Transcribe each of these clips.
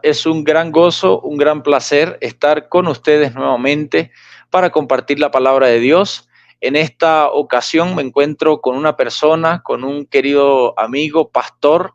Es un gran gozo, un gran placer estar con ustedes nuevamente para compartir la palabra de Dios. En esta ocasión me encuentro con una persona, con un querido amigo, pastor.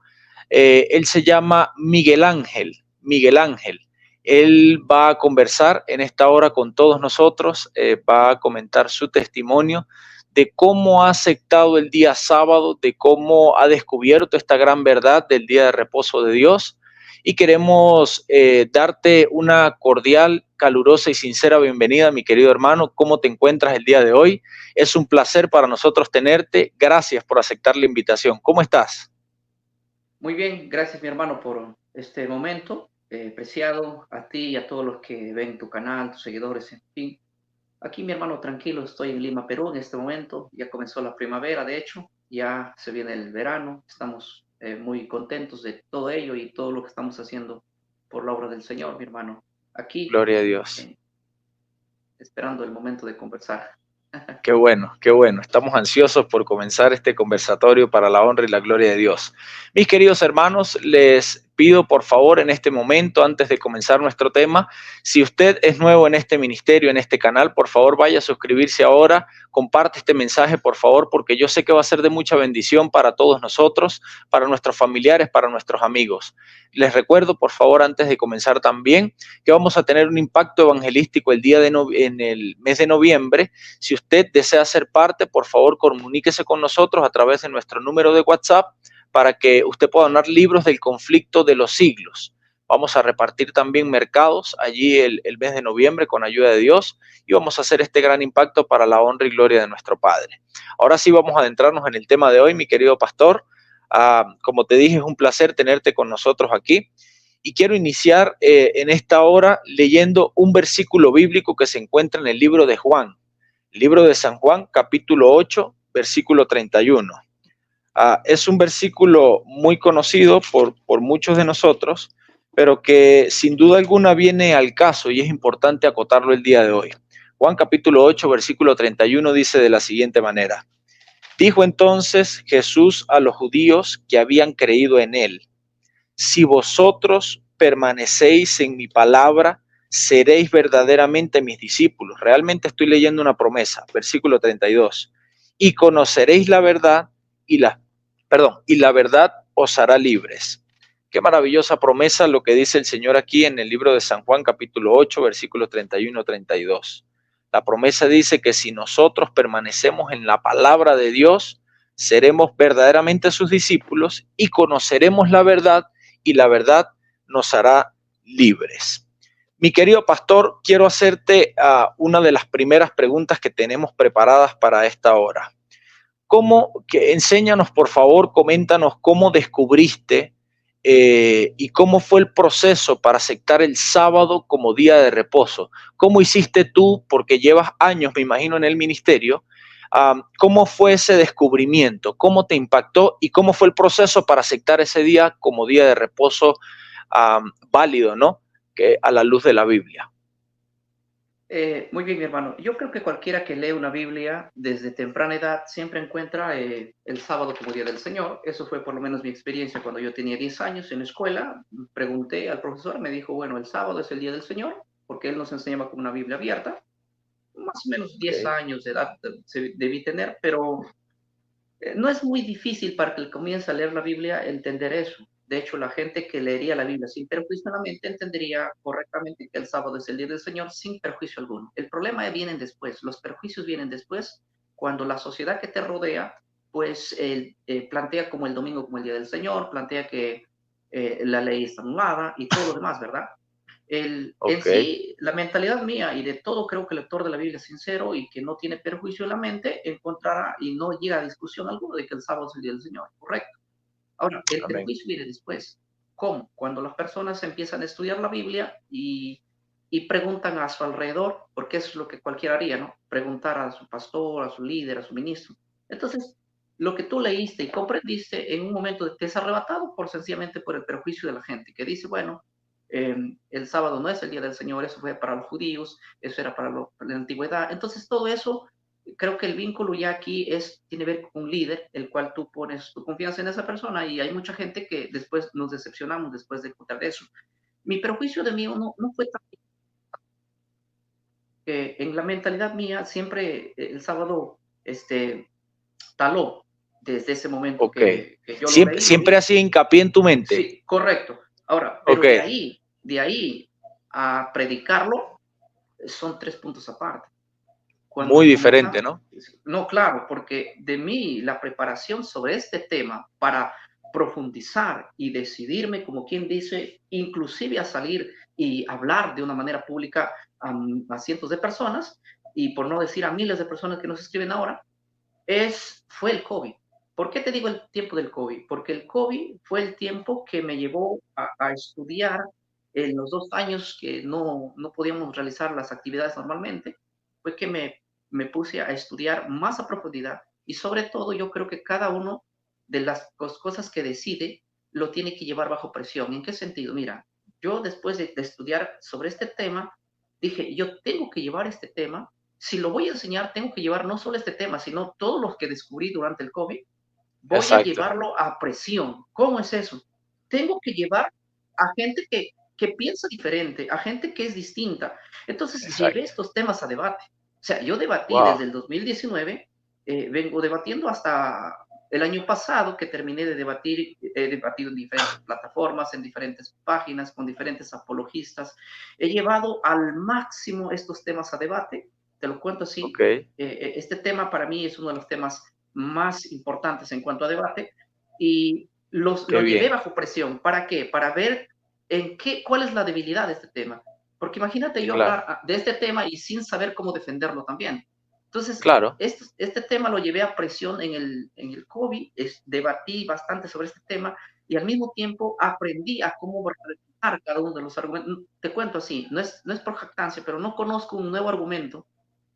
Él se llama Miguel Ángel. Miguel Ángel. Él va a conversar en esta hora con todos nosotros, va a comentar su testimonio de cómo ha aceptado el día sábado, de cómo ha descubierto esta gran verdad del día de reposo de Dios, y queremos darte una cordial, calurosa y sincera bienvenida, mi querido hermano. ¿Cómo te encuentras el día de hoy? Es un placer para nosotros tenerte. Gracias por aceptar la invitación. ¿Cómo estás? Muy bien, gracias mi hermano por este momento. Preciado a ti y a todos los que ven tu canal, tus seguidores, en fin. Aquí mi hermano, tranquilo, estoy en Lima, Perú en este momento. Ya comenzó la primavera, de hecho, ya se viene el verano. Estamos muy contentos de todo ello y todo lo que estamos haciendo por la obra del Señor, mi hermano. Aquí, Gloria a Dios. eh, esperando el momento de conversar. Qué bueno, qué bueno. Estamos ansiosos por comenzar este conversatorio para la honra y la gloria de Dios. Mis queridos hermanos, les pido por favor en este momento, antes de comenzar nuestro tema, si usted es nuevo en este ministerio, en este canal, por favor vaya a suscribirse ahora, comparte este mensaje por favor, porque yo sé que va a ser de mucha bendición para todos nosotros, para nuestros familiares, para nuestros amigos. Les recuerdo por favor antes de comenzar también que vamos a tener un impacto evangelístico el día de en el mes de noviembre. Si usted desea ser parte, por favor, comuníquese con nosotros a través de nuestro número de WhatsApp para que usted pueda donar libros del conflicto de los siglos. Vamos a repartir también mercados allí el mes de noviembre con ayuda de Dios y vamos a hacer este gran impacto para la honra y gloria de nuestro Padre. Ahora sí vamos a adentrarnos en el tema de hoy, mi querido pastor. Como te dije, es un placer tenerte con nosotros aquí y quiero iniciar en esta hora leyendo un versículo bíblico que se encuentra en el libro de Juan. Libro de San Juan, capítulo 8, versículo 31. Es un versículo muy conocido por muchos de nosotros, pero que sin duda alguna viene al caso y es importante acotarlo el día de hoy. Juan capítulo 8, versículo 31 dice de la siguiente manera: Dijo entonces Jesús a los judíos que habían creído en él: Si vosotros permanecéis en mi palabra, seréis verdaderamente mis discípulos. Realmente estoy leyendo una promesa, versículo 32. Y conoceréis la verdad y y la verdad os hará libres. Qué maravillosa promesa lo que dice el Señor aquí en el libro de San Juan, capítulo 8, versículos 31-32. La promesa dice que si nosotros permanecemos en la palabra de Dios, seremos verdaderamente sus discípulos y conoceremos la verdad y la verdad nos hará libres. Mi querido pastor, quiero hacerte una de las primeras preguntas que tenemos preparadas para esta hora. Enséñanos, por favor, coméntanos cómo descubriste y cómo fue el proceso para aceptar el sábado como día de reposo. ¿Cómo hiciste tú, porque llevas años, me imagino, en el ministerio? ¿Cómo fue ese descubrimiento? ¿Cómo te impactó? ¿Y cómo fue el proceso para aceptar ese día como día de reposo válido, ¿no? Que a la luz de la Biblia. Muy bien, mi hermano. Yo creo que cualquiera que lee una Biblia desde temprana edad siempre encuentra el sábado como Día del Señor. Eso fue por lo menos mi experiencia cuando yo tenía 10 años en la escuela. Pregunté al profesor, me dijo, bueno, el sábado es el Día del Señor, porque él nos enseñaba con una Biblia abierta. Más o menos 10 Okay. años de edad debí tener, pero no es muy difícil para que él comience a leer la Biblia entender eso. De hecho, la gente que leería la Biblia sin perjuicio en la mente entendería correctamente que el sábado es el día del Señor sin perjuicio alguno. El problema viene después, los perjuicios vienen después cuando la sociedad que te rodea pues plantea como el domingo como el día del Señor, plantea que la ley está anulada y todo lo demás, ¿verdad? En Ok, sí, la mentalidad mía y de todo creo que el lector de la Biblia es sincero y que no tiene perjuicio en la mente, encontrará y no llega a discusión alguna de que el sábado es el día del Señor, correcto. Ahora, el amén. perjuicio viene después. ¿Cómo? Cuando las personas empiezan a estudiar la Biblia y preguntan a su alrededor, porque eso es lo que cualquiera haría, ¿no? Preguntar a su pastor, a su líder, a su ministro. Entonces, lo que tú leíste y comprendiste en un momento te es arrebatado por sencillamente por el perjuicio de la gente, que dice, bueno, el sábado no es el día del Señor, eso fue para los judíos, eso era para la antigüedad. Entonces, todo eso, creo que el vínculo ya aquí tiene que ver con un líder, el cual tú pones tu confianza en esa persona y hay mucha gente que después nos decepcionamos después de escuchar eso. mi prejuicio de mí no fue tan... en la mentalidad mía siempre el sábado taló desde ese momento Ok. que yo lo Siempre, leí, lo siempre vi. hacía hincapié en tu mente. Sí, correcto. Ahora, pero Ok. de ahí a predicarlo, son 3 puntos aparte. Muy Cuando diferente, comenzamos, ¿no? no, claro, porque de mí la preparación sobre este tema para profundizar y decidirme, como quien dice, inclusive a salir y hablar de una manera pública a cientos de personas, y por no decir a miles de personas que nos escriben ahora, fue el COVID. ¿Por qué te digo el tiempo del COVID? Porque el COVID fue el tiempo que me llevó a estudiar en los 2 años que no podíamos realizar las actividades normalmente, fue que me puse a estudiar más a profundidad y sobre todo yo creo que cada uno de las cosas que decide lo tiene que llevar bajo presión. ¿En qué sentido? Mira, yo después de estudiar sobre este tema, dije, yo tengo que llevar este tema, si lo voy a enseñar, tengo que llevar no solo este tema, sino todos los que descubrí durante el COVID, voy a Exacto. llevarlo a presión. ¿Cómo es eso? Tengo que llevar a gente que piensa diferente, a gente que es distinta. Entonces, llevé Exacto. estos temas a debate. O sea, yo debatí Wow. desde el 2019, vengo debatiendo hasta el año pasado, que terminé de debatir, he debatido en diferentes plataformas, en diferentes páginas, con diferentes apologistas. He llevado al máximo estos temas a debate. Te lo cuento así. Ok. Este tema para mí es uno de los temas más importantes en cuanto a debate y lo Qué llevé bien. bajo presión. ¿Para qué? Para ver cuál es la debilidad de este tema. Porque imagínate yo Claro. hablar de este tema y sin saber cómo defenderlo también. Entonces, Claro. este tema lo llevé a presión en el COVID, debatí bastante sobre este tema y al mismo tiempo aprendí a cómo representar cada uno de los argumentos. Te cuento así, no es por jactancia, pero no conozco un nuevo argumento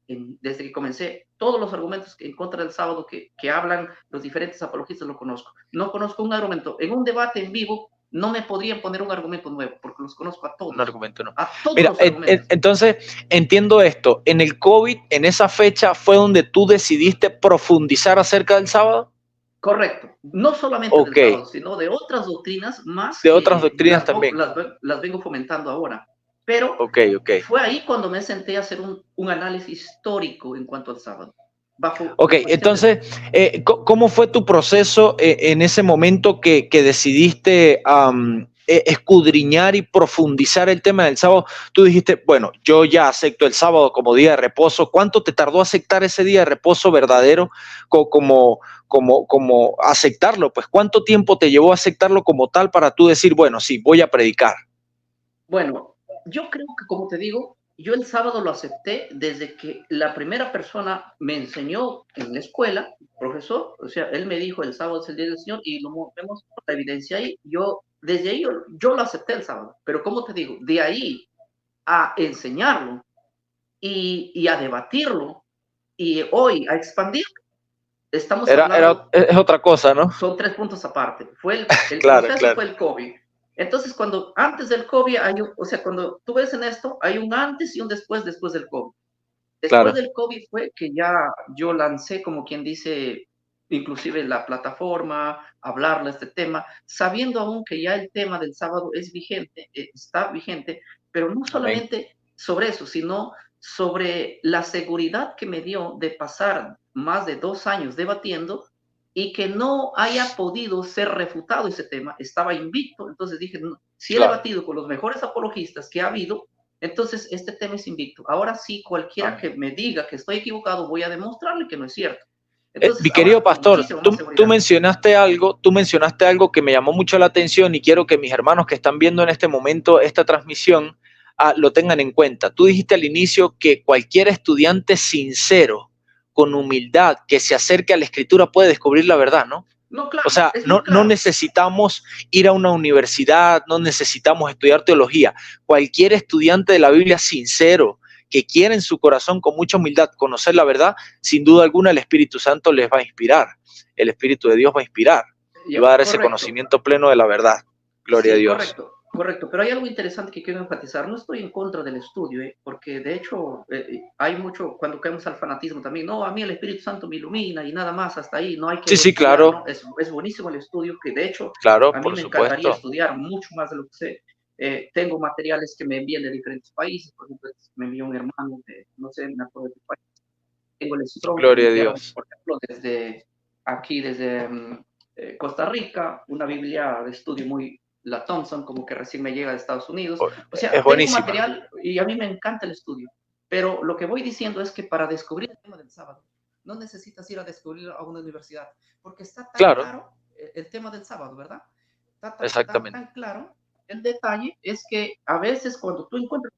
desde que comencé, todos los argumentos en contra del sábado que hablan los diferentes apologistas lo conozco. No conozco un argumento. En un debate en vivo no me podrían poner un argumento nuevo, porque los conozco Un todos argumento no. a todos Mira, los argumentos. entonces entiendo esto. En el COVID, en esa fecha, fue donde tú decidiste profundizar acerca del sábado. Correcto. No solamente del Ok. sábado, sino de otras doctrinas más De otras que doctrinas también. las vengo fomentando ahora. Pero Ok, ok. fue ahí cuando me senté a hacer un análisis histórico en cuanto al sábado. Bajo Ok, la cuestión de... entonces, ¿cómo fue tu proceso en ese momento que decidiste escudriñar y profundizar el tema del sábado? Tú dijiste, bueno, yo ya acepto el sábado como día de reposo. ¿Cuánto te tardó aceptar ese día de reposo verdadero como aceptarlo? Pues, ¿cuánto tiempo te llevó a aceptarlo como tal para tú decir, bueno, sí, voy a predicar? Bueno, yo creo que, como te digo, yo el sábado lo acepté desde que la primera persona me enseñó en la escuela, profesor, o sea, él me dijo el sábado es el día del Señor y vemos la evidencia ahí. Desde ahí yo lo acepté el sábado, pero como te digo, de ahí a enseñarlo y a debatirlo y hoy a expandirlo, estamos hablando, Es otra cosa, ¿no? son 3 puntos aparte. El Claro, proceso claro, fue el COVID. Entonces, antes del COVID, o sea, cuando tú ves en esto, hay un antes y un después del COVID. Después claro. del COVID fue que ya yo lancé, como quien dice, inclusive la plataforma, hablarle de este tema, sabiendo aún que ya el tema del sábado es vigente, está vigente, pero no Amén. solamente sobre eso, sino sobre la seguridad que me dio de pasar más de 2 años debatiendo y que no haya podido ser refutado ese tema, estaba invicto, entonces dije, no, si he Claro. debatido con los mejores apologistas que ha habido, entonces este tema es invicto. Ahora sí, cualquiera Amén. que me diga que estoy equivocado, voy a demostrarle que no es cierto. Entonces Mi querido ahora tengo pastor, muchísima más seguridad. tú mencionaste algo que me llamó mucho la atención y quiero que mis hermanos que están viendo en este momento esta transmisión lo tengan en cuenta. Tú dijiste al inicio que cualquier estudiante sincero, con humildad, que se acerque a la escritura puede descubrir la verdad, ¿no? No, O claro, sea, es muy no claro. necesitamos ir a una universidad, no necesitamos estudiar teología. Cualquier estudiante de la Biblia sincero, que quiera en su corazón con mucha humildad conocer la verdad, sin duda alguna el Espíritu Santo les va a inspirar. El Espíritu de Dios va a inspirar y Ya, va a dar ese correcto. conocimiento pleno de la verdad. Gloria a Sí, Dios. correcto, correcto. Pero hay algo interesante que quiero enfatizar. No estoy en contra del estudio, porque de hecho hay mucho, cuando caemos al fanatismo también, no, a mí el Espíritu Santo me ilumina y nada más, hasta ahí, no hay que Sí, sí, estudiar, claro, ¿no? Es buenísimo el estudio, que de hecho claro, a mí por me encantaría supuesto. estudiar mucho más de lo que sé. Tengo materiales que me envían de diferentes países. Por ejemplo, me envió un hermano de, no sé, me acuerdo de qué país. Tengo el Strong que me Gloria a enviaron, Dios. por ejemplo, desde aquí, desde Costa Rica, una Biblia de estudio muy, la Thompson, como que recién me llega de Estados Unidos. O Es sea, tengo buenísima. material y a mí me encanta el estudio. Pero lo que voy diciendo es que para descubrir el tema del sábado, no necesitas ir a descubrirlo a una universidad, porque está tan Claro, claro el tema del sábado, ¿verdad? Está exactamente. tan claro. El detalle es que a veces cuando tú encuentras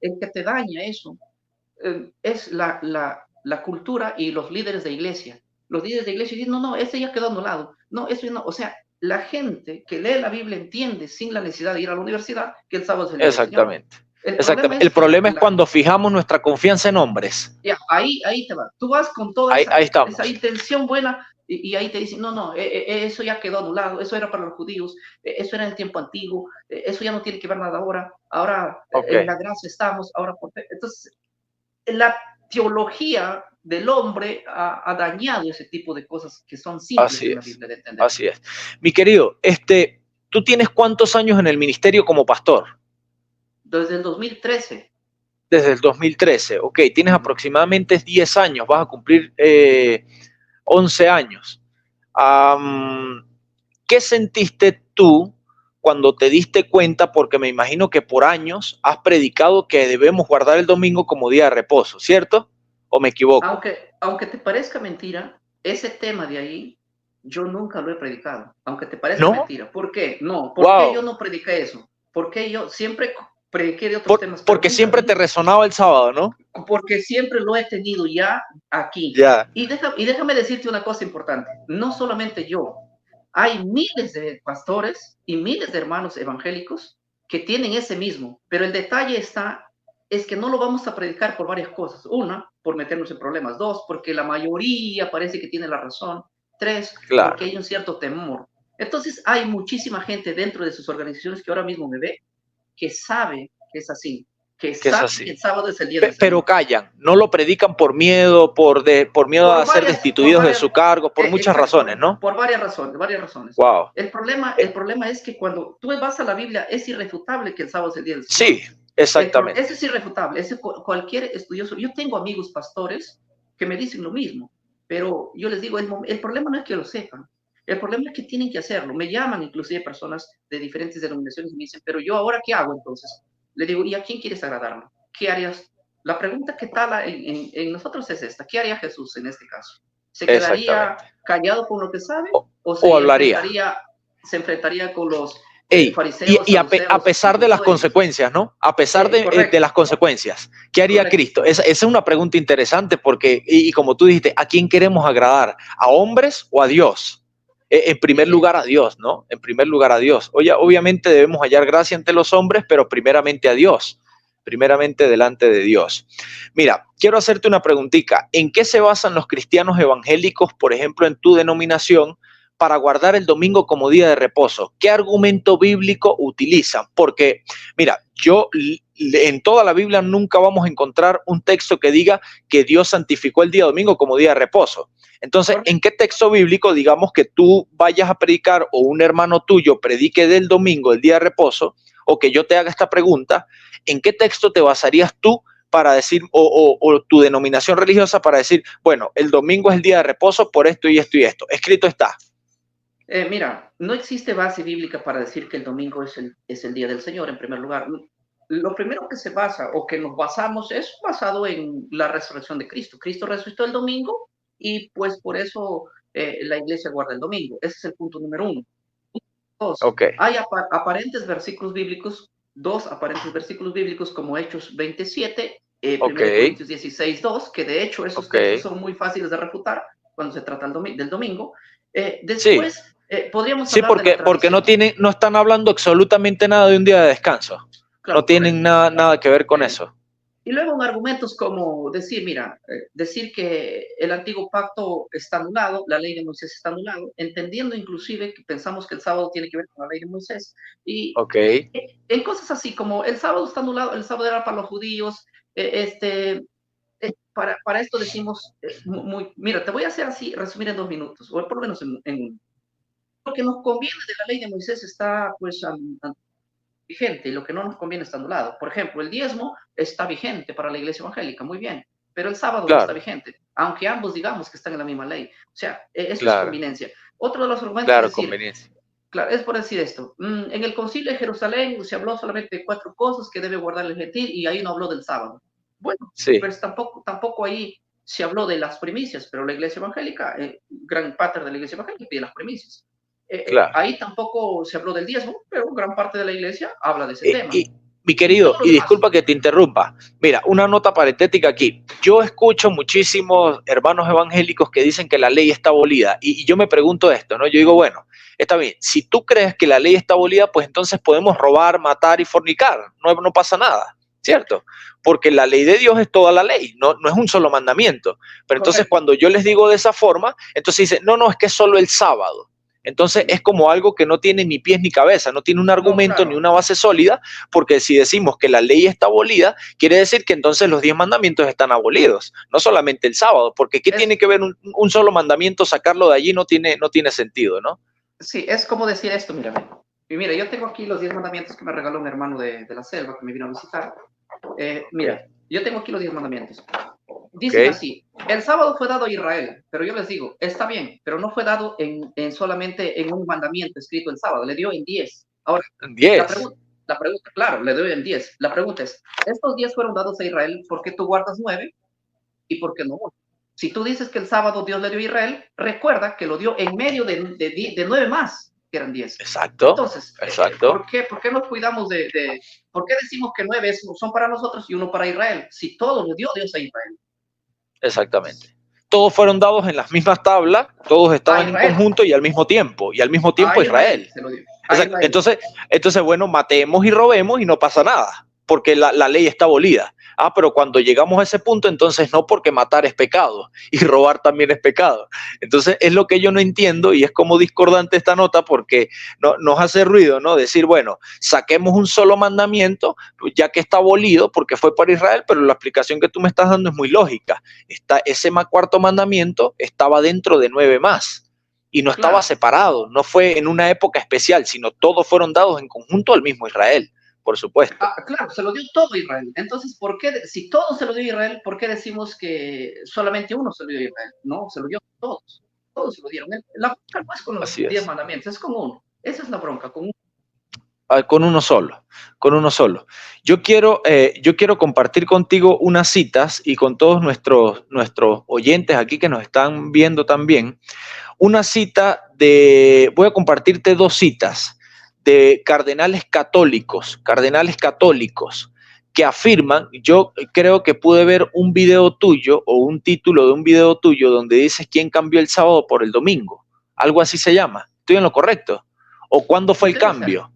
el que te daña eso, es la cultura y los líderes de iglesia. Los líderes de iglesia dicen, no, no, ese ya quedó anulado. No, eso no. O sea, la gente que lee la Biblia entiende sin la necesidad de ir a la universidad que el sábado es el día del Señor. Exactamente. El problema Exactamente. es El que problema es cuando fijamos nuestra confianza en hombres. ya, ahí te va. Tú vas con toda Ahí esa estamos. intención buena y ahí te dicen, no, no, eso ya quedó anulado, eso era para los judíos, eso era en el tiempo antiguo, eso ya no tiene que ver nada ahora, ahora Ok. en la gracia estamos, ahora por fe. Entonces, la teología del hombre ha dañado ese tipo de cosas que son simples Así en la es. Biblia de entender. Así es. Mi querido, ¿tú tienes cuántos años en el ministerio como pastor? Desde el 2013. Desde el 2013. Ok, tienes aproximadamente 10 años, vas a cumplir 11 años. ¿Qué sentiste tú cuando te diste cuenta? Porque me imagino que por años has predicado que debemos guardar el domingo como día de reposo, ¿cierto? ¿O me equivoco? Aunque te parezca mentira, ese tema de ahí yo nunca lo he predicado, aunque te parezca ¿No? mentira. ¿Por qué? No, ¿por qué yo Wow. no prediqué eso? Porque yo siempre prediqué de otros temas, pero Porque nunca, siempre te resonaba el sábado, ¿no? porque siempre lo he tenido ya aquí. Ya. Y déjame decirte una cosa importante, no solamente yo, hay miles de pastores y miles de hermanos evangélicos que tienen ese mismo, pero el detalle es que no lo vamos a predicar por varias cosas. Una, por meternos en problemas. Dos, porque la mayoría parece que tiene la razón. Tres, porque Claro. hay un cierto temor. Entonces, hay muchísima gente dentro de sus organizaciones que ahora mismo me ve que sabe que es así, que Que es sabe que así. el sábado es el día del Pero Señor. callan, no lo predican por miedo, por miedo a ser Por destituidos de varias, su cargo, por muchas exacto, razones, ¿no? por varias razones, varias razones. Wow. El problema es que cuando tú vas a la Biblia es irrefutable que el sábado es el día del Señor. Sí, exactamente. Eso es irrefutable. Cualquier estudioso, yo tengo amigos pastores que me dicen lo mismo, pero yo les digo, el problema no es que lo sepan, el problema es que tienen que hacerlo. Me llaman inclusive personas de diferentes denominaciones y me dicen, pero yo ahora qué hago entonces? Le digo, ¿y a quién quieres agradarme? ¿Qué harías? La pregunta que tal en nosotros es esta, ¿qué haría Jesús en este caso? ¿Se quedaría Exactamente. callado con lo que sabe o O hablaría. se enfrentaría con los Ey, fariseos, a saduceos y pesar de con las todos ellos? consecuencias, ¿no? A pesar de las Correcto, consecuencias, ¿qué haría correcto. Cristo? Esa es una pregunta interesante porque, y como tú dijiste, ¿a quién queremos agradar? ¿A hombres o a Dios? En primer Y, lugar a Dios, ¿no? En primer lugar a Dios. Oye, obviamente debemos hallar gracia ante los hombres, pero primeramente a Dios, primeramente delante de Dios. Mira, quiero hacerte una preguntita. ¿En qué se basan los cristianos evangélicos, por ejemplo, en tu denominación, para guardar el domingo como día de reposo? ¿Qué argumento bíblico utilizan? Porque, mira, en toda la Biblia nunca vamos a encontrar un texto que diga que Dios santificó el día domingo como día de reposo. Entonces, ¿en qué texto bíblico, digamos, que tú vayas a predicar o un hermano tuyo predique del domingo, el día de reposo, o que yo te haga esta pregunta, ¿en qué texto te basarías tú para decir, o tu denominación religiosa para decir, bueno, el domingo es el día de reposo por esto y esto y esto? Escrito está. Mira, no existe base bíblica para decir que el domingo es el día del Señor, en primer lugar. Lo primero que se basa o que nos basamos es basado en la resurrección de Cristo. Cristo resucitó el domingo y pues por eso la iglesia guarda el domingo. Ese es el punto número uno. Dos, Ok, hay aparentes versículos bíblicos, dos aparentes versículos bíblicos como Hechos 27, ok, 1 Corintios 16, 2, que de hecho esos ok. textos son muy fáciles de refutar cuando se trata del domingo. Sí, Después podríamos sí, hablar de la porque tradición. no están hablando absolutamente nada de un día de descanso. No Claro, tienen correcto. nada que ver con Eh, eso. y luego en argumentos como decir, mira, decir que el antiguo pacto está anulado, la ley de Moisés está anulado, entendiendo inclusive que pensamos que el sábado tiene que ver con la ley de Moisés. Y Ok, en cosas así como el sábado está anulado, el sábado era para los judíos, para esto decimos, mira, te voy a hacer así, resumir en 2 minutos, o por lo menos lo que nos conviene de la ley de Moisés está pues vigente y lo que no nos conviene está anulado. Por ejemplo, el diezmo está vigente para la iglesia evangélica, muy bien, pero el sábado no está Claro, vigente, aunque ambos digamos que están en la misma ley. O sea, eso es claro, conveniencia. Otro de los argumentos es claro, decir, conveniencia. claro, es por decir esto. En el concilio de Jerusalén se habló solamente de 4 cosas que debe guardar el gentil y ahí no habló del sábado. Bueno, Sí, pues tampoco ahí se habló de las primicias, pero la iglesia evangélica, gran parte de la iglesia evangélica pide las primicias. claro. Ahí tampoco se habló del diezmo, pero gran parte de la iglesia habla de ese Y, tema. y, mi Y querido, todo lo y demás. disculpa que te interrumpa. Mira, una nota parentética aquí. Yo escucho muchísimos hermanos evangélicos que dicen que la ley está abolida. Y yo me pregunto esto, ¿no? Yo digo, bueno, está bien, si tú crees que la ley está abolida, pues entonces podemos robar, matar y fornicar. No pasa nada, ¿cierto? Porque la ley de Dios es toda la ley, no es un solo mandamiento. Pero entonces Correcto. cuando yo les digo de esa forma, entonces dicen, no, es que es solo el sábado. Entonces es como algo que no tiene ni pies ni cabeza, no tiene un No, argumento ni claro. una base sólida, porque si decimos que la ley está abolida, quiere decir que entonces los 10 mandamientos están abolidos, no solamente el sábado, porque ¿qué tiene que ver un solo mandamiento? Sacarlo de allí no tiene sentido, ¿no? Sí, es como decir esto, mírame. Y mira, yo tengo aquí los 10 mandamientos que me regaló un hermano de la selva que me vino a visitar. Mira, Okay. yo tengo aquí los 10 mandamientos. Dicen Okay. así, el sábado fue dado a Israel, pero yo les digo, está bien, pero no fue dado solamente en un mandamiento escrito el sábado, le dio en 10. Ahora, la 10. pregunta, claro, le doy en 10. La pregunta es, estos 10 fueron dados a Israel, ¿por qué tú guardas 9 y por qué no 1? Si tú dices que el sábado Dios le dio a Israel, recuerda que lo dio en medio de 9 más, que eran 10. Exacto, Entonces, exacto, ¿por qué nos cuidamos por qué decimos que 9 son para nosotros y 1 para Israel? Si todo lo dio Dios a Israel. exactamente. Todos fueron dados en las mismas tablas, todos A estaban en Israel. conjunto y al mismo tiempo A Israel Israel. se lo dio. A Exacto. Israel. Entonces, bueno, matemos y robemos y no pasa nada, porque la ley está abolida. Pero cuando llegamos a ese punto, entonces no, porque matar es pecado y robar también es pecado. Entonces es lo que yo no entiendo y es como discordante esta nota porque nos hace ruido, ¿no? Decir, bueno, saquemos un solo mandamiento, ya que está abolido porque fue para Israel, pero la explicación que tú me estás dando es muy lógica. Ese cuarto mandamiento estaba dentro de 9 más. Y no estaba Claro. separado, no fue en una época especial, sino todos fueron dados en conjunto al mismo Israel, por supuesto. Claro, se lo dio todo a Israel. Entonces, ¿por qué, si todo se lo dio a Israel, por qué decimos que solamente uno se lo dio a Israel? No, se lo dio a todos. Todos se lo dieron. La bronca no es con los Así 10 es. mandamientos, es con uno. Esa es la bronca, con uno. Con uno solo, con uno solo. Yo quiero compartir contigo unas citas y con todos nuestros oyentes aquí que nos están viendo también, voy a compartirte 2 citas de cardenales católicos, que afirman, yo creo que pude ver un video tuyo o un título de un video tuyo donde dices quién cambió el sábado por el domingo, algo así se llama, ¿estoy en lo correcto? ¿O cuándo fue el Debe ser. cambio?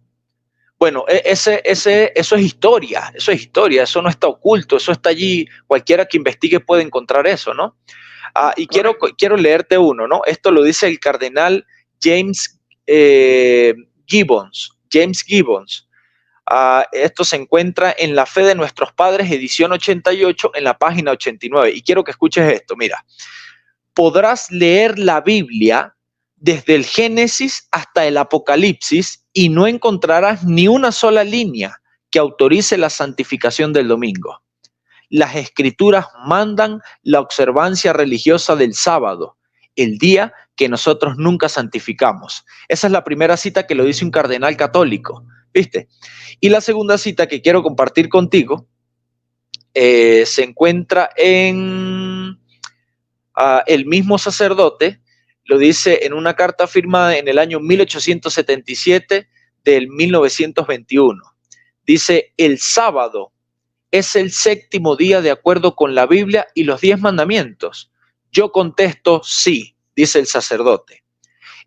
Bueno, eso es historia, eso no está oculto, eso está allí, cualquiera que investigue puede encontrar eso, ¿no? Y Correcto. quiero leerte uno, ¿no? Esto lo dice el cardenal James Gibbons. James Gibbons. Esto se encuentra en La Fe de Nuestros Padres, edición 88, en la página 89. Y quiero que escuches esto, mira. Podrás leer la Biblia desde el Génesis hasta el Apocalipsis y no encontrarás ni una sola línea que autorice la santificación del domingo. Las escrituras mandan la observancia religiosa del sábado, el día que nosotros nunca santificamos. Esa es la primera cita que lo dice un cardenal católico, ¿viste? Y la segunda cita que quiero compartir contigo se encuentra en el mismo sacerdote, lo dice en una carta firmada en el año 1877 del 1921. Dice, el sábado es el 7º día de acuerdo con la Biblia y los 10 mandamientos. Yo contesto sí, dice el sacerdote.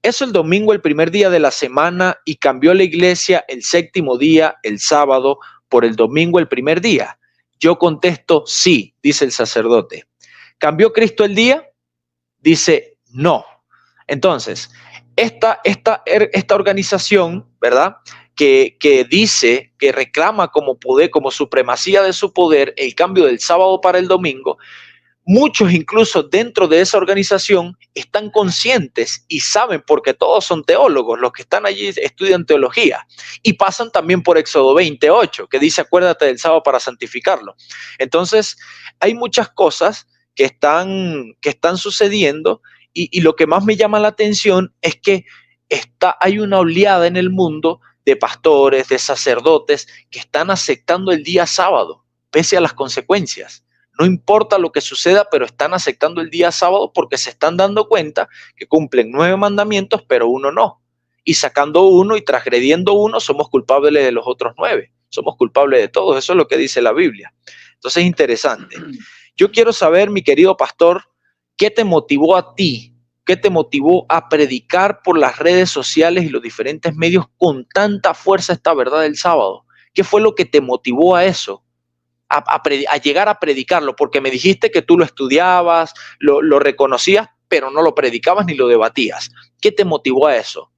¿Es el domingo el primer día de la semana y cambió la iglesia el 7º día, el sábado, por el domingo el primer día? Yo contesto sí, dice el sacerdote. ¿Cambió Cristo el día? Dice no. Entonces, esta organización, ¿verdad?, que dice, que reclama como poder, como supremacía de su poder, el cambio del sábado para el domingo, muchos incluso dentro de esa organización están conscientes y saben, porque todos son teólogos, los que están allí estudian teología y pasan también por Éxodo 28, que dice acuérdate del sábado para santificarlo. Entonces hay muchas cosas que están sucediendo y lo que más me llama la atención es que hay una oleada en el mundo de pastores, de sacerdotes que están aceptando el día sábado, pese a las consecuencias. No importa lo que suceda, pero están aceptando el día sábado porque se están dando cuenta que cumplen 9 mandamientos, pero uno no. Y sacando uno y transgrediendo uno, somos culpables de los otros 9. Somos culpables de todos. Eso es lo que dice la Biblia. Entonces es interesante. Yo quiero saber, mi querido pastor, ¿qué te motivó a ti? ¿Qué te motivó a predicar por las redes sociales y los diferentes medios con tanta fuerza esta verdad del sábado? ¿Qué fue lo que te motivó a eso? A llegar a predicarlo, porque me dijiste que tú lo estudiabas, lo reconocías, pero no lo predicabas ni lo debatías. ¿Qué te motivó a eso?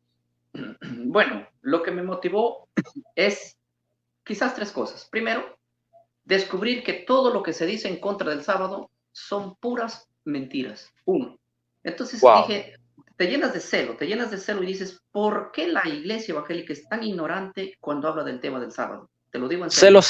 Bueno, lo que me motivó es quizás 3 cosas. Primero, descubrir que todo lo que se dice en contra del sábado son puras mentiras. 1. Entonces dije, te llenas de celo y dices, ¿por qué la iglesia evangélica es tan ignorante cuando habla del tema del sábado? Te lo digo en serio.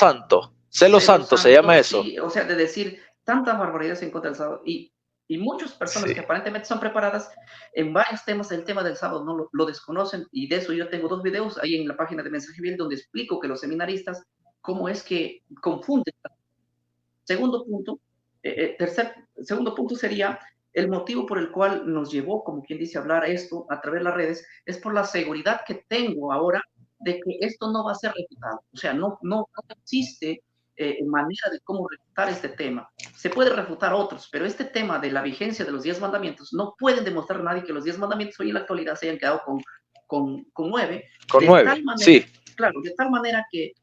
Celo santo se llama eso. Sí, o sea, de decir tantas barbaridades en contra del sábado. Y muchas personas que aparentemente son preparadas en varios temas, el tema del sábado no lo desconocen. Y de eso yo tengo 2 videos ahí en la página de Mensaje Fiel donde explico que los seminaristas, cómo es que confunden. Segundo punto sería el motivo por el cual nos llevó, como quien dice, a hablar esto a través de las redes, es por la seguridad que tengo ahora de que esto no va a ser refutado. O sea, no existe manera de cómo refutar este tema. Se puede refutar otros, pero este tema de la vigencia de los 10 mandamientos, no pueden demostrar a nadie que los 10 mandamientos hoy en la actualidad se hayan quedado con 9. Con 9, sí. Claro, de tal manera que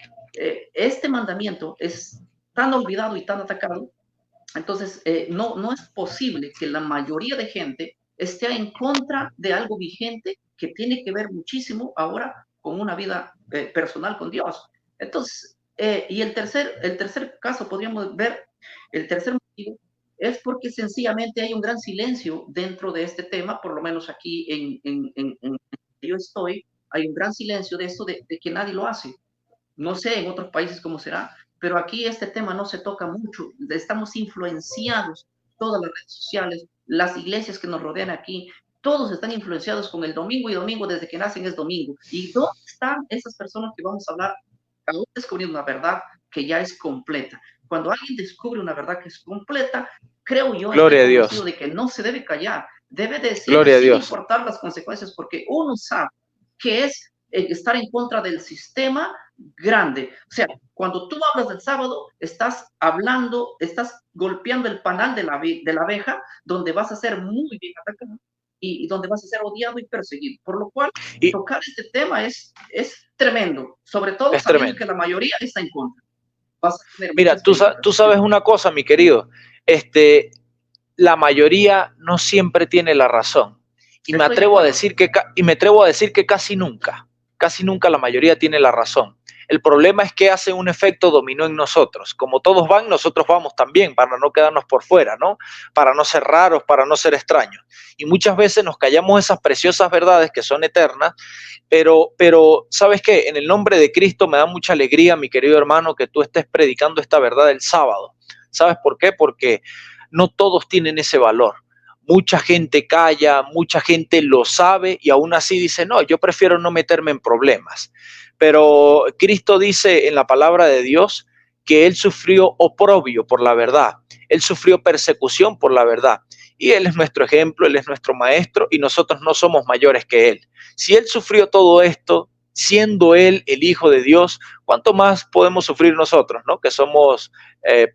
este mandamiento es tan olvidado y tan atacado. Entonces, no es posible que la mayoría de gente esté en contra de algo vigente que tiene que ver muchísimo ahora con una vida personal con Dios. Entonces, y el tercer caso, podríamos ver, el tercer motivo, es porque sencillamente hay un gran silencio dentro de este tema, por lo menos aquí en yo estoy, hay un gran silencio de esto, de que nadie lo hace. No sé en otros países cómo será, pero aquí este tema no se toca mucho. Estamos influenciados, todas las redes sociales, las iglesias que nos rodean aquí, todos están influenciados con el domingo y domingo desde que nacen es domingo. ¿Y dónde están esas personas que vamos a hablar? Aún descubriendo una verdad que ya es completa. Cuando alguien descubre una verdad que es completa, creo yo, Gloria a Dios, de que no se debe callar, debe decir sin importar las consecuencias, porque uno sabe que es estar en contra del sistema grande. O sea, cuando tú hablas del sábado, estás hablando, estás golpeando el panal de la abeja, donde vas a ser muy bien atacado y donde vas a ser odiado y perseguido. Por lo cual, tocar este tema es tremendo, sobre todo sabiendo que la mayoría está en contra. Mira, tú sabes una cosa, mi querido, la mayoría no siempre tiene la razón. Y me atrevo a decir que casi nunca la mayoría tiene la razón. El problema es que hace un efecto dominó en nosotros. Como todos van, nosotros vamos también, para no quedarnos por fuera, ¿no? Para no ser raros, para no ser extraños. Y muchas veces nos callamos esas preciosas verdades que son eternas, pero ¿sabes qué? En el nombre de Cristo me da mucha alegría, mi querido hermano, que tú estés predicando esta verdad el sábado. ¿Sabes por qué? Porque no todos tienen ese valor. Mucha gente calla, mucha gente lo sabe y aún así dice, no, yo prefiero no meterme en problemas. Pero Cristo dice en la palabra de Dios que Él sufrió oprobio por la verdad. Él sufrió persecución por la verdad. Y Él es nuestro ejemplo, Él es nuestro maestro y nosotros no somos mayores que Él. Si Él sufrió todo esto, siendo Él el Hijo de Dios, ¿cuánto más podemos sufrir nosotros, ¿no? Que somos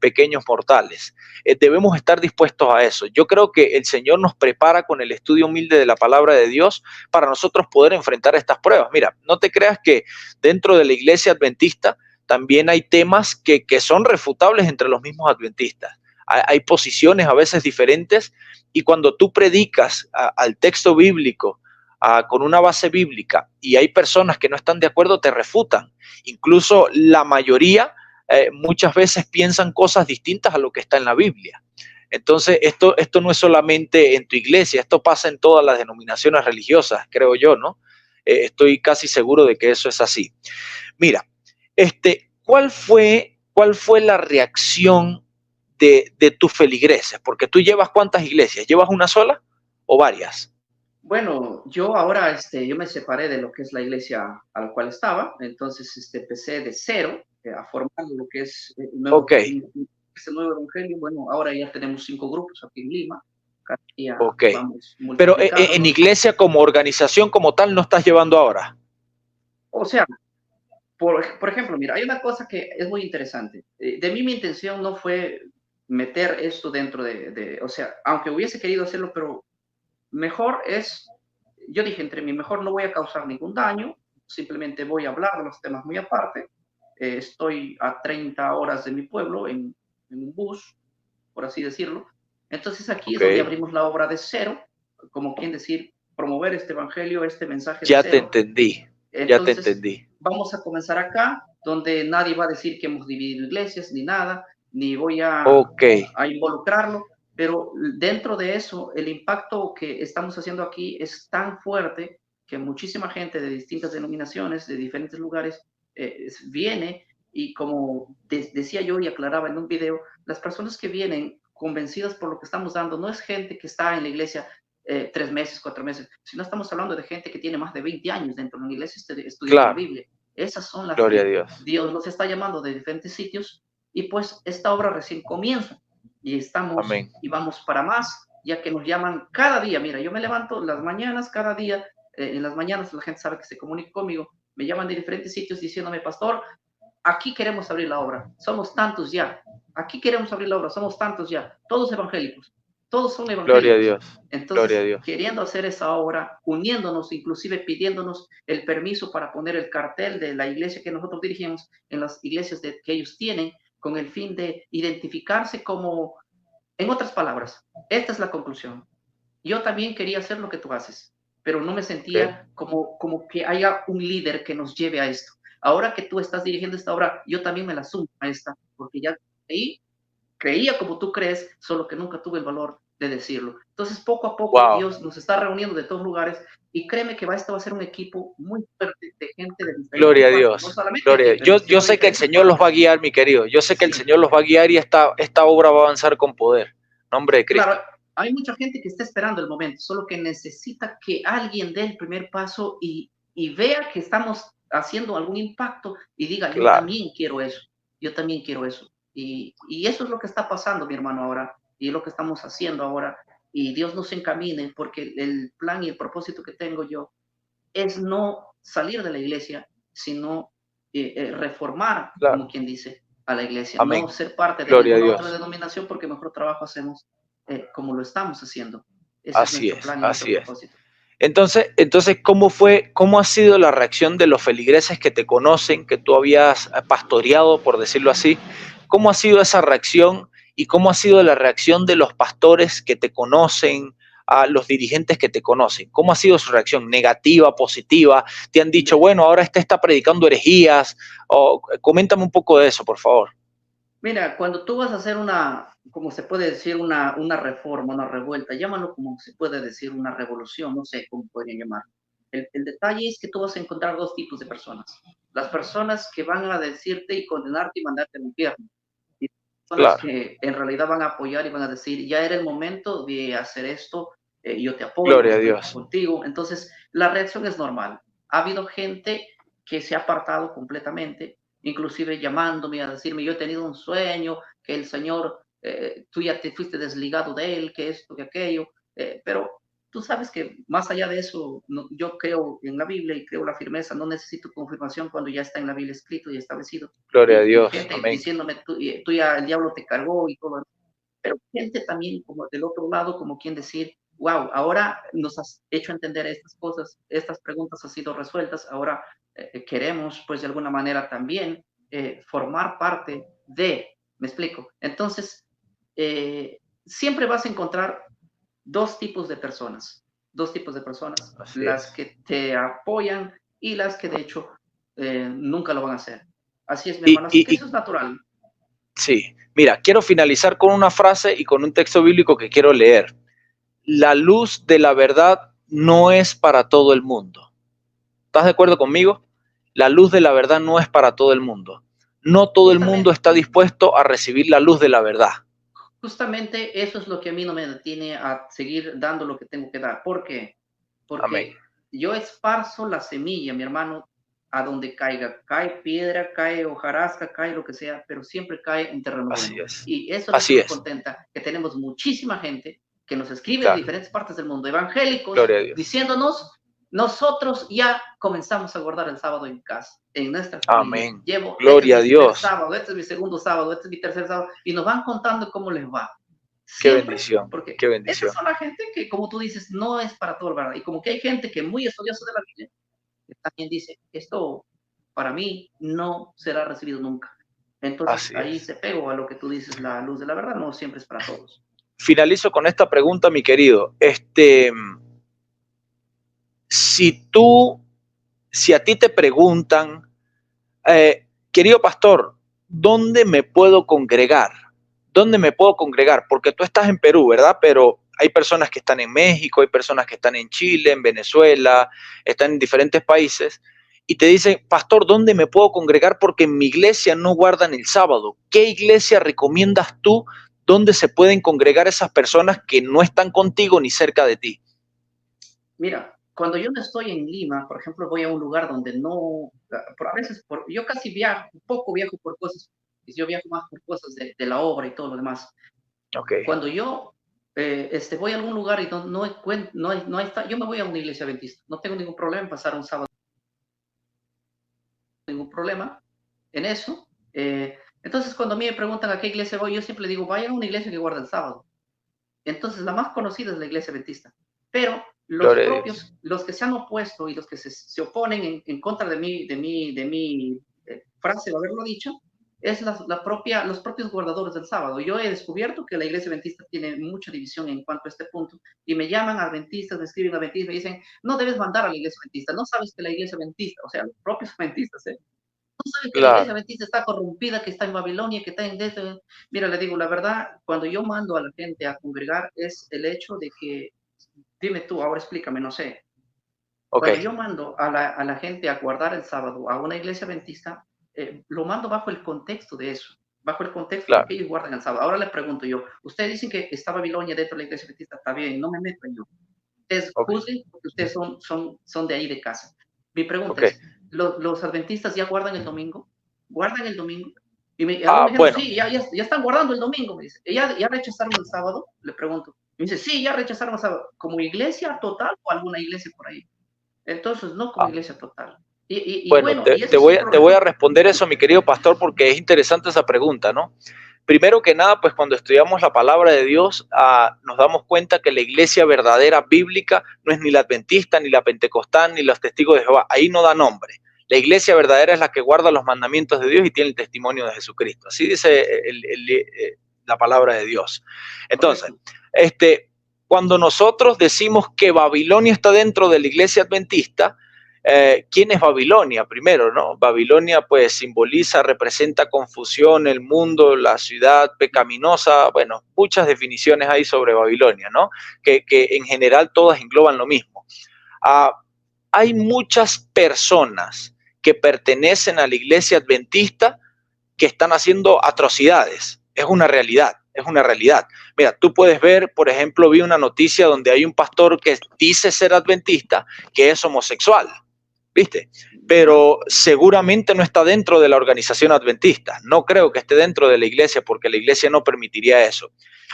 pequeños mortales? Debemos estar dispuestos a eso. Yo creo que el Señor nos prepara con el estudio humilde de la palabra de Dios para nosotros poder enfrentar estas pruebas. Mira, no te creas que dentro de la iglesia adventista también hay temas que son refutables entre los mismos adventistas. Hay posiciones a veces diferentes y cuando tú predicas al texto bíblico, con una base bíblica y hay personas que no están de acuerdo, te refutan. Incluso la mayoría muchas veces piensan cosas distintas a lo que está en la Biblia. Entonces, esto no es solamente en tu iglesia, esto pasa en todas las denominaciones religiosas, creo yo, ¿no? Estoy casi seguro de que eso es así. Mira, ¿cuál fue la reacción de tus feligreses? Porque tú llevas ¿cuántas iglesias? ¿Llevas una sola o varias? Bueno, yo ahora, yo me separé de lo que es la iglesia a la cual estaba, entonces empecé de cero a formar lo que es Ok, el nuevo evangelio. Bueno, ahora ya tenemos 5 grupos aquí en Lima, cada día ok. vamos Pero en multiplicándonos. iglesia como organización como tal no estás llevando ahora. O sea, por ejemplo, mira, hay una cosa que es muy interesante. De mí mi intención no fue meter esto dentro o sea, aunque hubiese querido hacerlo, pero mejor es, yo dije entre mí, mejor no voy a causar ningún daño, simplemente voy a hablar de los temas muy aparte. Estoy a 30 horas de mi pueblo en un bus, por así decirlo. Entonces aquí es Ok, donde abrimos la obra de cero, como quien decir, promover este evangelio, este mensaje de ya te cero. entendí, ya te Entonces entendí. vamos a comenzar acá, donde nadie va a decir que hemos dividido iglesias ni nada, ni voy Ok, a involucrarlo, pero dentro de eso, el impacto que estamos haciendo aquí es tan fuerte que muchísima gente de distintas denominaciones, de diferentes lugares, viene y como decía yo y aclaraba en un video, las personas que vienen convencidas por lo que estamos dando, no es gente que está en la iglesia 3 meses, 4 meses, sino estamos hablando de gente que tiene más de 20 años dentro de la iglesia estudiando la claro, Biblia. Esas son las gloria a que Dios. Dios nos está llamando de diferentes sitios y pues esta obra recién comienza y estamos Amén. y vamos para más, ya que nos llaman cada día. Mira, yo me levanto las mañanas, cada día, en las mañanas la gente sabe que se comunica conmigo, me llaman de diferentes sitios diciéndome, pastor, aquí queremos abrir la obra, somos tantos ya, aquí queremos abrir la obra, somos tantos ya, todos evangélicos, todos son Gloria a evangélicos. Dios. Gloria a Entonces, Dios. queriendo hacer esa obra, uniéndonos, inclusive pidiéndonos el permiso para poner el cartel de la iglesia que nosotros dirigimos en las iglesias que ellos tienen, con el fin de identificarse como, en otras palabras, esta es la conclusión. Yo también quería hacer lo que tú haces, pero no me Okay. sentía como que haya un líder que nos lleve a esto. Ahora que tú estás dirigiendo esta obra, yo también me la sumo a esta, porque ya creía como tú crees, solo que nunca tuve el valor de decirlo. Entonces, poco a poco, Wow. Dios nos está reuniendo de todos lugares y créeme que esto va a ser un equipo muy fuerte de gente de diferentes Gloria a partes, no Dios. solamente Gloria a aquí, Dios. pero Yo sino de sé que el diferentes Señor los va a partes. guiar, mi querido. Yo sé que el Sí, Señor los va a guiar y esta obra va a avanzar con poder. Nombre de claro, Cristo. hay mucha gente que está esperando el momento, solo que necesita que alguien dé el primer paso y vea que estamos haciendo algún impacto y diga, yo Claro. también quiero eso, yo también quiero eso. Y eso es lo que está pasando, mi hermano, ahora, y es lo que estamos haciendo ahora. Y Dios nos encamine, porque el plan y el propósito que tengo yo es no salir de la iglesia, sino reformar, como Claro. quien dice, a la iglesia, no Amén. ser parte de Gloria a ninguna otra Dios. denominación porque mejor trabajo hacemos como lo estamos haciendo. Ese es Así nuestro es, plan y nuestro así es. propósito. Entonces, ¿cómo ha sido la reacción de los feligreses que te conocen, que tú habías pastoreado, por decirlo así? ¿Cómo ha sido esa reacción y cómo ha sido la reacción de los pastores que te conocen, a los dirigentes que te conocen? ¿Cómo ha sido su reacción? ¿Negativa, positiva? ¿Te han dicho, bueno, ahora este está predicando herejías? O, coméntame un poco de eso, por favor. Mira, cuando tú vas a hacer como se puede decir, una reforma, una revuelta, llámalo como se puede decir, una revolución, no sé cómo podrían llamar. El detalle es que tú vas a encontrar 2 tipos de personas. Las personas que van a decirte y condenarte y mandarte al infierno. Y personas Claro, que en realidad van a apoyar y van a decir, ya era el momento de hacer esto, yo te apoyo, gloria a estoy Dios. contigo. Entonces, la reacción es normal. Ha habido gente que se ha apartado completamente, inclusive llamándome a decirme, yo he tenido un sueño, que el Señor, tú ya te fuiste desligado de Él, que esto, que aquello, pero tú sabes que más allá de eso, no, yo creo en la Biblia y creo la firmeza, no necesito confirmación cuando ya está en la Biblia escrito y establecido. Gloria a Y Dios. gente Amén. diciéndome, tú ya el diablo te cargó y todo, pero gente también como del otro lado, como quien decir, wow, ahora nos has hecho entender estas cosas, estas preguntas han sido resueltas, ahora queremos pues de alguna manera también formar parte me explico. Entonces, siempre vas a encontrar dos tipos de personas, Así las es. que te apoyan y las que de hecho nunca lo van a hacer. Así es, mi Y, hermano. Así que y, eso es natural. Sí, mira, quiero finalizar con una frase y con un texto bíblico que quiero leer. La luz de la verdad no es para todo el mundo. ¿Estás de acuerdo conmigo? La luz de la verdad no es para todo el mundo. No todo el mundo Justamente, está dispuesto a recibir la luz de la verdad. justamente eso es lo que a mí no me detiene a seguir dando lo que tengo que dar. ¿Por qué? Amén. Porque yo esparzo la semilla, mi hermano, a donde caiga. Cae piedra, cae hojarasca, cae lo que sea, pero siempre cae en terreno Así bueno. es. Y eso es lo que Así me es. contenta, que tenemos muchísima gente que nos escribe de Claro. diferentes partes del mundo, evangélicos, Gloria a Dios. diciéndonos, nosotros ya comenzamos a guardar el sábado en casa, en nuestra familia. Amén. Este es Gloria a mi primer Dios. sábado, este es mi segundo sábado, este es mi tercer sábado, y nos van contando cómo les va. Qué Siempre, bendición. porque Qué esas bendición. son la gente que, como tú dices, no es para todo, ¿verdad? Y como que hay gente que muy estudiosa de la Biblia, que también dice, esto para mí no será recibido nunca. Entonces Así ahí es. se pegó a lo que tú dices, la luz de la verdad no siempre es para todos. Finalizo con esta pregunta, mi querido. Si tú, si a ti te preguntan, querido pastor, ¿dónde me puedo congregar? ¿Dónde me puedo congregar? Porque tú estás en Perú, ¿verdad? Pero hay personas que están en México, hay personas que están en Chile, en Venezuela, están en diferentes países y te dicen, pastor, ¿dónde me puedo congregar? Porque en mi iglesia no guardan el sábado. ¿Qué iglesia recomiendas tú donde se pueden congregar esas personas que no están contigo ni cerca de ti? Mira, cuando yo no estoy en Lima, por ejemplo, voy a un lugar donde no, a veces, yo casi viajo, poco viajo por cosas, yo viajo más por cosas de la obra y todo lo demás. Ok, Cuando yo voy a algún lugar y no está, yo me voy a una iglesia adventista, no tengo ningún problema en pasar un sábado, ningún problema en eso. Entonces, cuando a mí me preguntan a qué iglesia voy, yo siempre digo, vayan a una iglesia que guarda el sábado. Entonces, la más conocida es la iglesia adventista. Pero los gloria a Dios. propios, los que se han opuesto y los que se oponen en contra de mi frase de haberlo dicho, es los propios guardadores del sábado. Yo he descubierto que la iglesia adventista tiene mucha división en cuanto a este punto y me llaman adventistas, me escriben adventistas, me dicen, no debes mandar a la iglesia adventista, no sabes que la iglesia adventista, o sea, los propios adventistas, no saben que la iglesia Claro, adventista está corrompida, que está en Babilonia, que está en... Mira, le digo, la verdad, cuando yo mando a la gente a congregar es el hecho de que, dime tú, ahora explícame, no sé, ok, cuando yo mando a la gente a guardar el sábado a una iglesia adventista, lo mando bajo el contexto de eso, bajo el contexto de claro, que ellos guardan el sábado. Ahora le pregunto yo, ustedes dicen que está Babilonia dentro de la iglesia adventista, está bien, no me meto yo. Ustedes ok, juzguen porque ustedes son de ahí de casa. Mi pregunta ok. es, ¿los adventistas ya guardan el domingo? ¿Guardan el domingo? Y algunos me dijeron, Bueno, sí, ya están guardando el domingo, me dice. ¿Ya rechazaron el sábado? Le pregunto. Me dice, sí, ya rechazaron el sábado. ¿Como iglesia total o alguna iglesia por ahí? Entonces, no como ah, iglesia total. bueno, Bueno, y ese es un te voy a problema. responder eso, mi querido pastor, porque es interesante esa pregunta, ¿no? Primero que nada, pues cuando estudiamos la palabra de Dios, nos damos cuenta que la iglesia verdadera bíblica no es ni la adventista, ni la pentecostal, ni los testigos de Jehová. Ahí no da nombre. La iglesia verdadera es la que guarda los mandamientos de Dios y tiene el testimonio de Jesucristo. Así dice la palabra de Dios. Entonces, Correcto. cuando nosotros decimos que Babilonia está dentro de la iglesia adventista, ¿quién es Babilonia? Primero, ¿no? Babilonia pues simboliza, representa confusión, el mundo, la ciudad pecaminosa, bueno, muchas definiciones hay sobre Babilonia, ¿no? Que en general todas engloban lo mismo. Ah, hay muchas personas que pertenecen a la iglesia adventista que están haciendo atrocidades. Es una realidad, es una realidad. Mira, tú puedes ver, por ejemplo, vi una noticia donde hay un pastor que dice ser adventista, que es homosexual, ¿viste? Pero seguramente no está dentro de la organización adventista. No creo que esté dentro de la iglesia porque la iglesia no permitiría eso.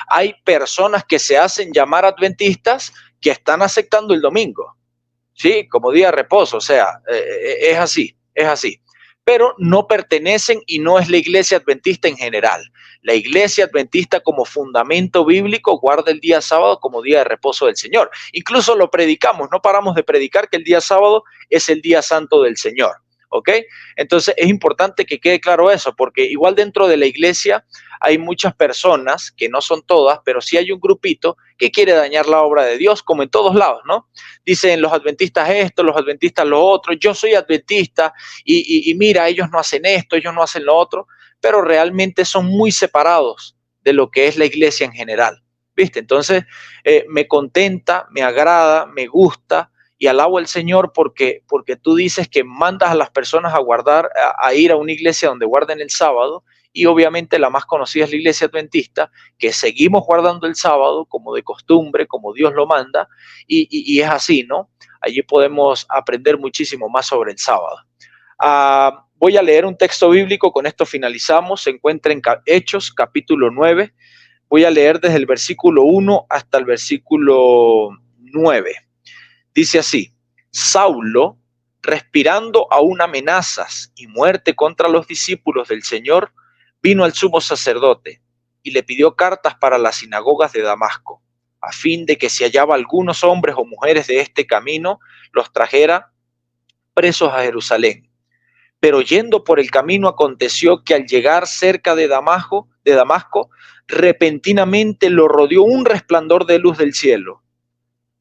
Hay personas que se hacen llamar adventistas que están aceptando el domingo, ¿sí? Como día de reposo, o sea, es así, es así. Pero no pertenecen y no es la iglesia adventista en general. La iglesia adventista como fundamento bíblico guarda el día sábado como día de reposo del Señor. Incluso lo predicamos, no paramos de predicar que el día sábado es el día santo del Señor. ¿Ok? Entonces es importante que quede claro eso, porque igual dentro de la iglesia hay muchas personas, que no son todas, pero sí hay un grupito que quiere dañar la obra de Dios, como en todos lados, ¿no? Dicen los adventistas esto, los adventistas lo otro, yo soy adventista y mira, ellos no hacen esto, ellos no hacen lo otro, pero realmente son muy separados de lo que es la iglesia en general, ¿viste? Entonces, me contenta, me agrada, me gusta y alabo al Señor porque tú dices que mandas a las personas a ir a una iglesia donde guarden el sábado, y obviamente la más conocida es la iglesia adventista, que seguimos guardando el sábado como de costumbre, como Dios lo manda, y es así, ¿no? Allí podemos aprender muchísimo más sobre el sábado. Voy a leer un texto bíblico, con esto finalizamos, se encuentra en Hechos capítulo 9, voy a leer desde el versículo 1 hasta el versículo 9. Dice así: Saulo, respirando aún amenazas y muerte contra los discípulos del Señor, vino al sumo sacerdote y le pidió cartas para las sinagogas de Damasco, a fin de que si hallaba algunos hombres o mujeres de este camino, los trajera presos a Jerusalén. Pero yendo por el camino aconteció que al llegar cerca de Damasco, repentinamente lo rodeó un resplandor de luz del cielo.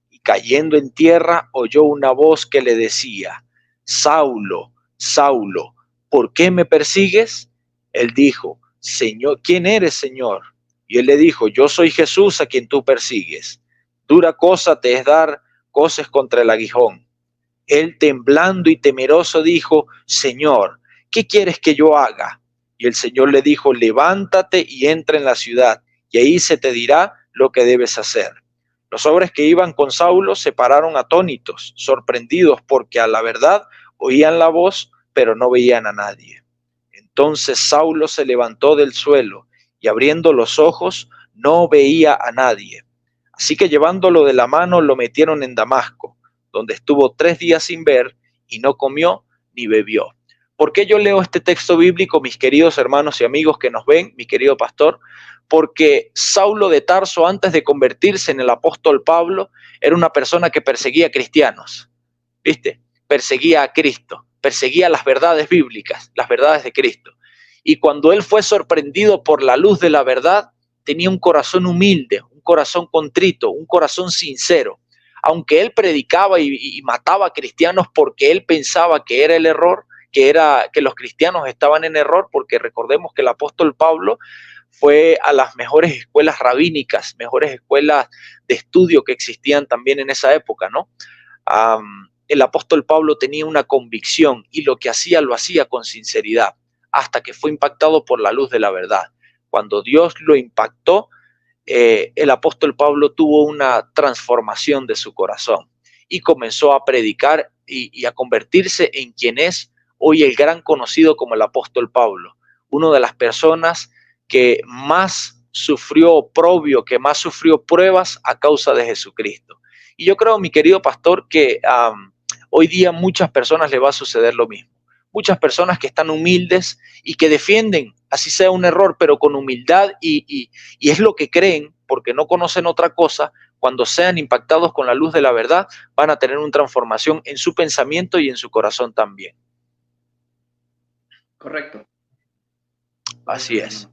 Y cayendo en tierra oyó una voz que le decía: Saulo, Saulo, ¿por qué me persigues? Él dijo: Señor, ¿quién eres, Señor? Y él le dijo: Yo soy Jesús a quien tú persigues. Dura cosa te es dar coces contra el aguijón. Él, temblando y temeroso, dijo: Señor, ¿qué quieres que yo haga? Y el Señor le dijo: levántate y entra en la ciudad, y ahí se te dirá lo que debes hacer. Los hombres que iban con Saulo se pararon atónitos, sorprendidos, porque a la verdad oían la voz, pero no veían a nadie. Entonces Saulo se levantó del suelo, y abriendo los ojos no veía a nadie. Así que llevándolo de la mano lo metieron en Damasco, donde estuvo 3 días sin ver, y no comió ni bebió. ¿Por qué yo leo este texto bíblico, mis queridos hermanos y amigos que nos ven, mi querido pastor? Porque Saulo de Tarso, antes de convertirse en el apóstol Pablo, era una persona que perseguía cristianos, ¿viste? Perseguía a Cristo, perseguía las verdades bíblicas, las verdades de Cristo. Y cuando él fue sorprendido por la luz de la verdad, tenía un corazón humilde, un corazón contrito, un corazón sincero. Aunque él predicaba y mataba a cristianos porque él pensaba que era el error, que los cristianos estaban en error, porque recordemos que el apóstol Pablo fue a las mejores escuelas rabínicas, mejores escuelas de estudio que existían también en esa época, ¿no? El apóstol Pablo tenía una convicción y lo que hacía lo hacía con sinceridad, hasta que fue impactado por la luz de la verdad. Cuando Dios lo impactó, el apóstol Pablo tuvo una transformación de su corazón y comenzó a predicar y a convertirse en quien es hoy el gran conocido como el apóstol Pablo, una de las personas que más sufrió oprobio, que más sufrió pruebas a causa de Jesucristo. Y yo creo, mi querido pastor, que hoy día muchas personas le va a suceder lo mismo. Muchas personas que están humildes y que defienden, así sea un error, pero con humildad y es lo que creen, porque no conocen otra cosa. Cuando sean impactados con la luz de la verdad, van a tener una transformación en su pensamiento y en su corazón también. Correcto. Así es.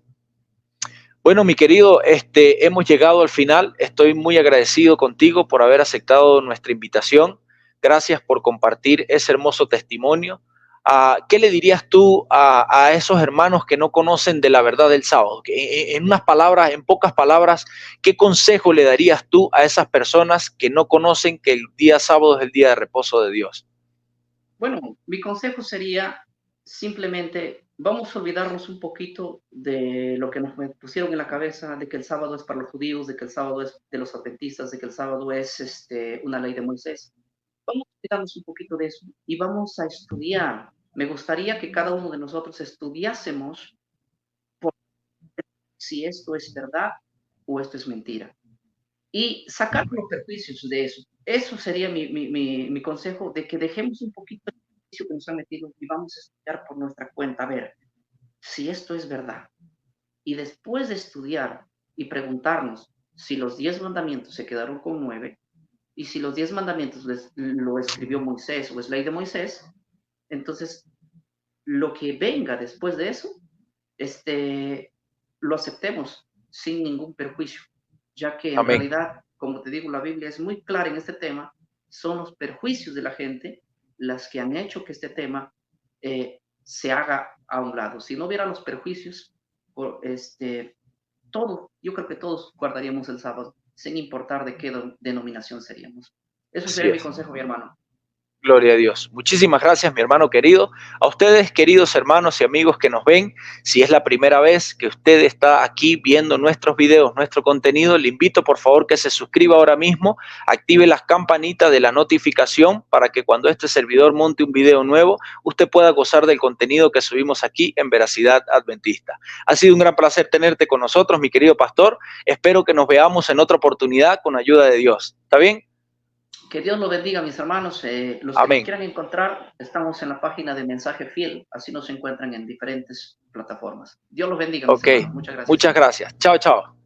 Bueno, mi querido, hemos llegado al final. Estoy muy agradecido contigo por haber aceptado nuestra invitación. Gracias por compartir ese hermoso testimonio. ¿Qué le dirías tú a esos hermanos que no conocen de la verdad del sábado? En unas palabras, en pocas palabras, ¿qué consejo le darías tú a esas personas que no conocen que el día sábado es el día de reposo de Dios? Bueno, mi consejo sería simplemente, vamos a olvidarnos un poquito de lo que nos pusieron en la cabeza, de que el sábado es para los judíos, de que el sábado es de los adventistas, de que el sábado es una ley de Moisés. Vamos a olvidarnos un poquito de eso y vamos a estudiar. Me gustaría que cada uno de nosotros estudiásemos por si esto es verdad o esto es mentira. Y sacar los perjuicios de eso. Eso sería mi consejo, de que dejemos un poquito el perjuicio que nos han metido y vamos a estudiar por nuestra cuenta, a ver si esto es verdad. Y después de estudiar y preguntarnos si los 10 mandamientos se quedaron con 9 y si los 10 mandamientos lo escribió Moisés o es ley de Moisés, entonces lo que venga después de eso, lo aceptemos sin ningún perjuicio, ya que en Amén. realidad, como te digo, la Biblia es muy clara en este tema, son los perjuicios de la gente las que han hecho que este tema se haga a un lado. Si no hubiera los perjuicios, yo creo que todos guardaríamos el sábado, sin importar de qué denominación seríamos. Eso sería mi consejo, mi hermano. Gloria a Dios. Muchísimas gracias, mi hermano querido. A ustedes, queridos hermanos y amigos que nos ven, si es la primera vez que usted está aquí viendo nuestros videos, nuestro contenido, le invito por favor que se suscriba ahora mismo, active las campanitas de la notificación para que cuando este servidor monte un video nuevo, usted pueda gozar del contenido que subimos aquí en Veracidad Adventista. Ha sido un gran placer tenerte con nosotros, mi querido pastor. Espero que nos veamos en otra oportunidad con ayuda de Dios. ¿Está bien? Que Dios los bendiga, mis hermanos. Los Amén. que nos quieran encontrar, estamos en la página de Mensaje Fiel. Así nos encuentran en diferentes plataformas. Dios los bendiga, mis hermanos. Muchas gracias. Muchas gracias. Chao, chao.